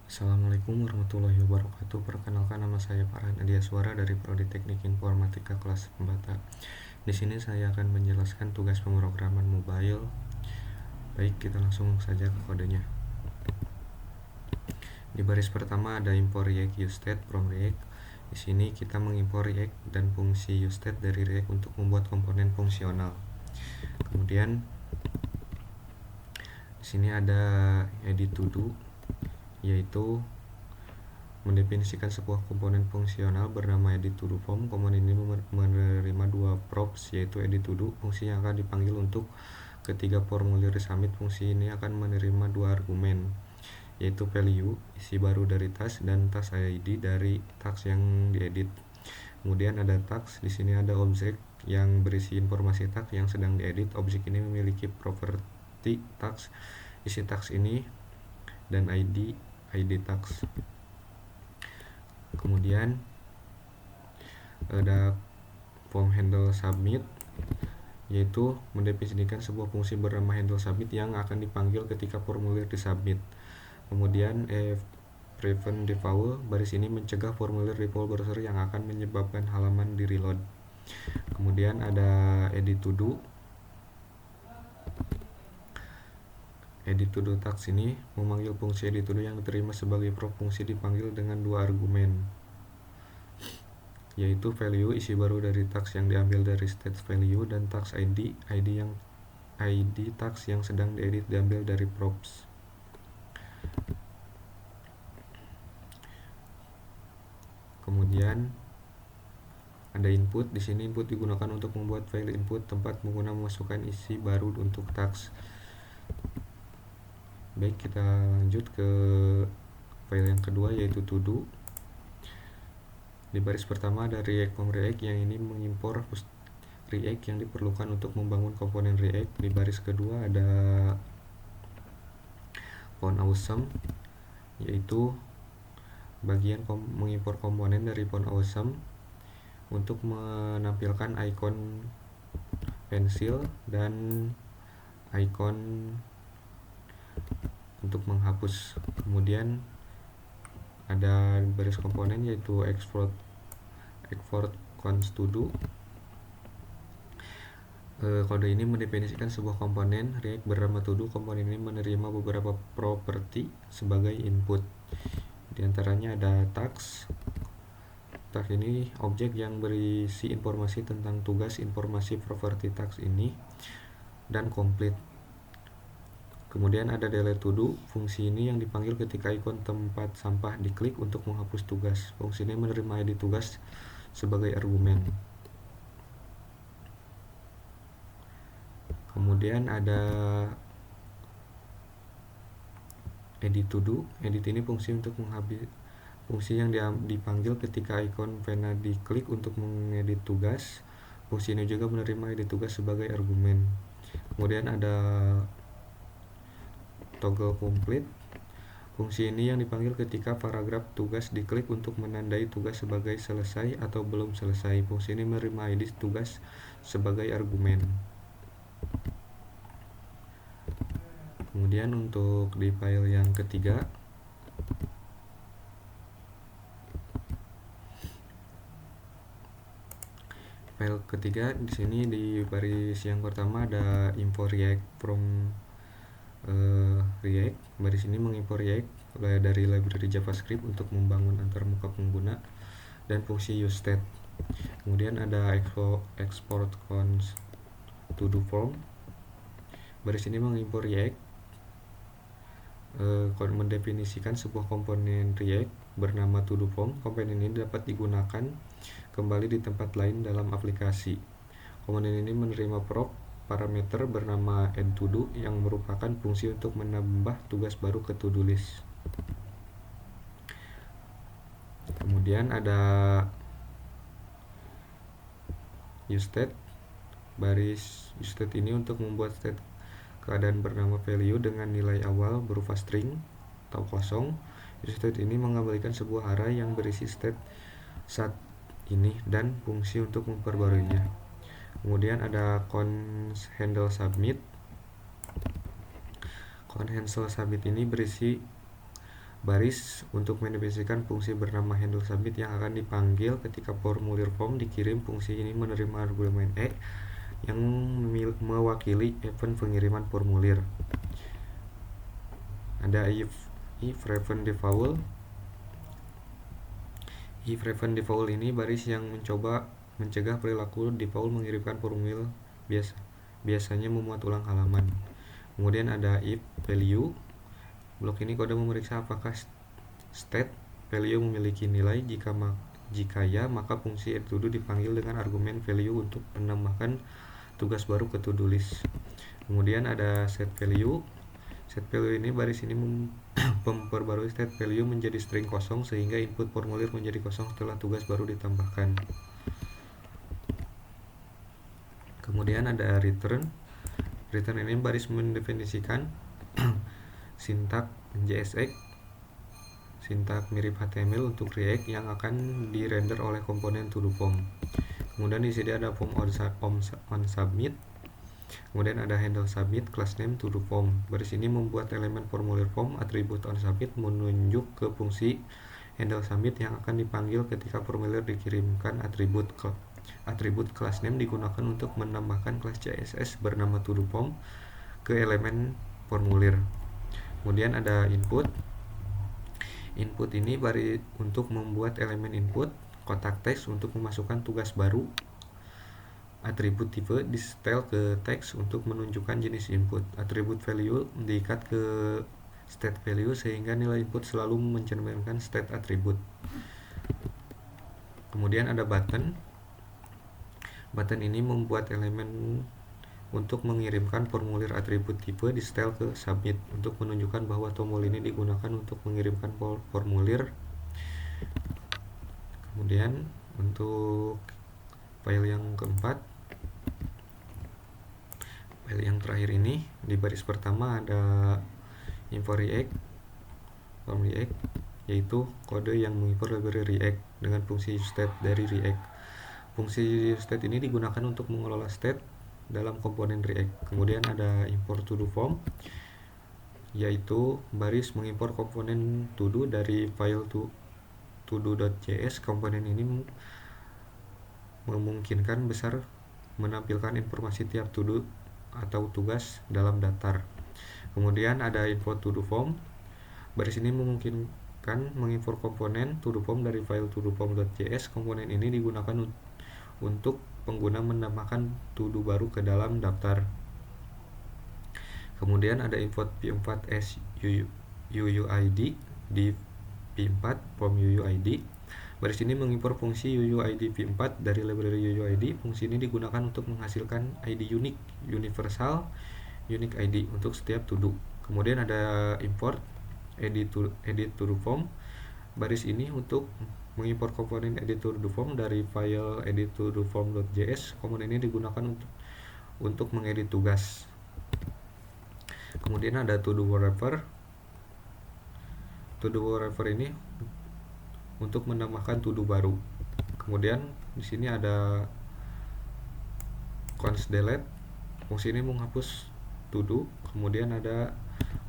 Assalamualaikum warahmatullahi wabarakatuh. Perkenalkan, nama saya Farhan Adiaswara dari Prodi Teknik Informatika kelas 4A. Di sini saya akan menjelaskan tugas pemrograman mobile. Baik, kita langsung saja ke kodenya. Di baris pertama ada import React useState from React. Di sini kita mengimpor React dan fungsi useState dari React untuk membuat komponen fungsional. Kemudian di sini ada edit to do, yaitu mendefinisikan sebuah komponen fungsional bernama edit-to-do-form. Komponen ini menerima dua props, yaitu edit-to-do, fungsi yang akan dipanggil untuk ketiga formulir submit. Fungsi ini akan menerima dua argumen, yaitu value, isi baru dari task, dan task ID dari task yang diedit. Kemudian ada task, di sini ada objek yang berisi informasi task yang sedang diedit. Objek ini memiliki properti task, isi task ini, dan ID task. Kemudian ada form handle submit, yaitu mendefinisikan sebuah fungsi bernama handle submit yang akan dipanggil ketika formulir disubmit. Kemudian prevent default, baris ini mencegah formulir default browser yang akan menyebabkan halaman di reload. Kemudian ada edit to do. Edit to do task ini memanggil fungsi edit to do yang diterima sebagai prop. Fungsi dipanggil dengan dua argumen, yaitu value, isi baru dari task yang diambil dari state value, dan task ID task yang sedang diedit diambil dari props. Kemudian ada input. Di sini input digunakan untuk membuat file input tempat pengguna memasukkan isi baru untuk task. Baik, kita lanjut ke file yang kedua, yaitu to do. Di baris pertama ada React from React, yang ini mengimpor React yang diperlukan untuk membangun komponen React. Di baris kedua ada Found Awesome, yaitu bagian mengimpor komponen dari Found Awesome untuk menampilkan icon pensil dan icon untuk menghapus. Kemudian ada baris komponen, yaitu export const to do. Kode ini mendefinisikan sebuah komponen React bernama to do. Komponen ini menerima beberapa properti sebagai input. Di antaranya ada task. Task ini objek yang berisi informasi tentang tugas. Informasi properti task ini dan complete. Kemudian ada delete to do. Fungsi ini yang dipanggil ketika ikon tempat sampah diklik untuk menghapus tugas. Fungsi ini menerima ID tugas sebagai argumen. Kemudian ada edit to do. Edit ini fungsi untuk fungsi yang dipanggil ketika ikon pena diklik untuk mengedit tugas. Fungsi ini juga menerima edit tugas sebagai argumen. Kemudian ada toggle complete. Fungsi ini yang dipanggil ketika paragraf tugas diklik untuk menandai tugas sebagai selesai atau belum selesai. Fungsi ini menerima ID tugas sebagai argumen. Kemudian untuk di file yang ketiga, di sini di baris yang pertama ada import React from React. Baris ini mengimpor React dari library JavaScript untuk membangun antarmuka pengguna dan fungsi useState. Kemudian ada export const to do form. Baris ini mengimpor React, mendefinisikan sebuah komponen React bernama to do form. Komponen ini dapat digunakan kembali di tempat lain dalam aplikasi. Komponen ini menerima prop parameter bernama add to do yang merupakan fungsi untuk menambah tugas baru ke to do list. Kemudian ada useState. Baris useState ini untuk membuat state keadaan bernama value dengan nilai awal berupa string atau kosong. UseState ini mengembalikan sebuah array yang berisi state saat ini dan fungsi untuk memperbaruinya. Kemudian ada const handle submit. Const handle submit ini berisi baris untuk mendefinisikan fungsi bernama handle submit yang akan dipanggil ketika formulir form dikirim. Fungsi ini menerima argumen E yang mewakili event pengiriman formulir. Ada if reference default. If reference default ini baris yang mencoba mencegah perilaku default mengirimkan formulir biasanya memuat ulang halaman. Kemudian ada if value. Blok ini kode memeriksa apakah state value memiliki nilai. Jika ya, maka fungsi add-to-do dipanggil dengan argumen value untuk menambahkan tugas baru ke to-do list. Kemudian ada set value. Set value ini baris ini memperbarui state value menjadi string kosong sehingga input formulir menjadi kosong setelah tugas baru ditambahkan. Kemudian ada return. Return ini baris mendefinisikan sintak JSX, sintak mirip HTML untuk React yang akan di-render oleh komponen to-do form. Kemudian di sini ada form on submit. Kemudian ada handle submit, class name to-do form. Baris ini membuat elemen formulir form, atribut on submit menunjuk ke fungsi handle submit yang akan dipanggil ketika formulir dikirimkan. Atribut class name digunakan untuk menambahkan kelas CSS bernama to-do form ke elemen formulir. Kemudian ada input. Input ini baris untuk membuat elemen input, kotak teks untuk memasukkan tugas baru, atribut type di setel ke teks untuk menunjukkan jenis input, atribut value diikat ke state value sehingga nilai input selalu mencerminkan state atribut. Kemudian ada button. Button ini membuat elemen untuk mengirimkan formulir atribut tipe di setel ke submit untuk menunjukkan bahwa tombol ini digunakan untuk mengirimkan formulir. Kemudian untuk file yang keempat, file yang terakhir ini di baris pertama ada info React, form React, yaitu kode yang mengimpor library React dengan fungsi state dari React. Fungsi state ini digunakan untuk mengelola state dalam komponen React. Kemudian ada import to do form, yaitu baris mengimpor komponen to do dari file todo.js. Komponen ini memungkinkan besar menampilkan informasi tiap to do atau tugas dalam daftar. Kemudian ada import to do form. Baris ini memungkinkan mengimpor komponen to do form dari file todo.form.js. Komponen ini digunakan untuk pengguna menambahkan to do baru ke dalam daftar. Kemudian ada import p4 as UUID di p4 form UUID. Baris ini mengimpor fungsi UUID p4 dari library UUID. Fungsi ini digunakan untuk menghasilkan ID universal unique ID untuk setiap to do. Kemudian ada import edit to do form. Baris ini untuk mengimpor komponen edit to do form dari file edit to do form.js. Komponen ini digunakan untuk mengedit tugas. Kemudian ada to do wrapper. To do wrapper ini untuk menambahkan to do baru. Kemudian di sini ada const delete. Fungsi ini menghapus to do. Kemudian ada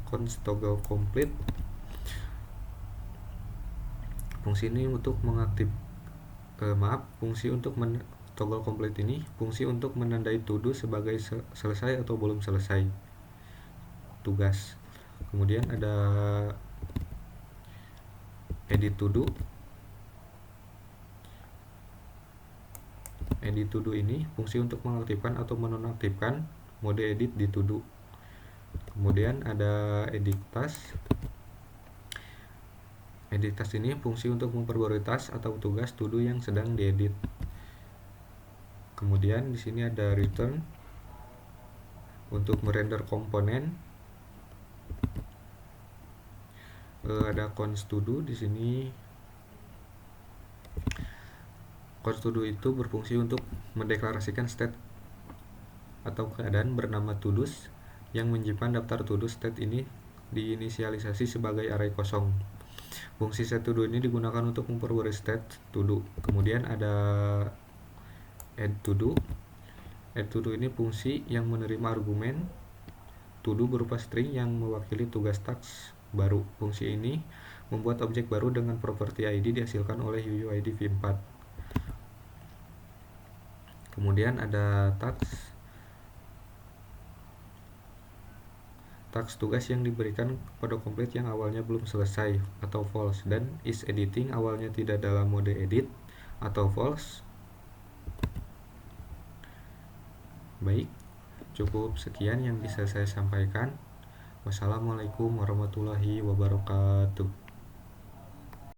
const toggle complete. Fungsi ini untuk fungsi untuk toggle complete ini fungsi untuk menandai to do sebagai selesai atau belum selesai tugas. Kemudian ada edit to do. Edit to do ini fungsi untuk mengaktifkan atau menonaktifkan mode edit di to do. Kemudian ada edit task. Edit task ini fungsi untuk memperbarui task atau tugas to do yang sedang diedit. Kemudian di sini ada return untuk merender komponen. Ada const to do di sini. Const to do itu berfungsi untuk mendeklarasikan state atau keadaan bernama to do's yang menyimpan daftar to do. State ini diinisialisasi sebagai array kosong. Fungsi set to do ini digunakan untuk memperbarui state to do. Kemudian ada add to do. Add to do ini fungsi yang menerima argumen to do berupa string yang mewakili tugas task baru. Fungsi ini Membuat objek baru dengan properti ID dihasilkan oleh UUID v4. Kemudian ada task tugas yang diberikan kepada complete yang awalnya belum selesai atau false, dan is editing awalnya tidak dalam mode edit atau false. Baik, cukup sekian yang bisa saya sampaikan. Wassalamualaikum warahmatullahi wabarakatuh.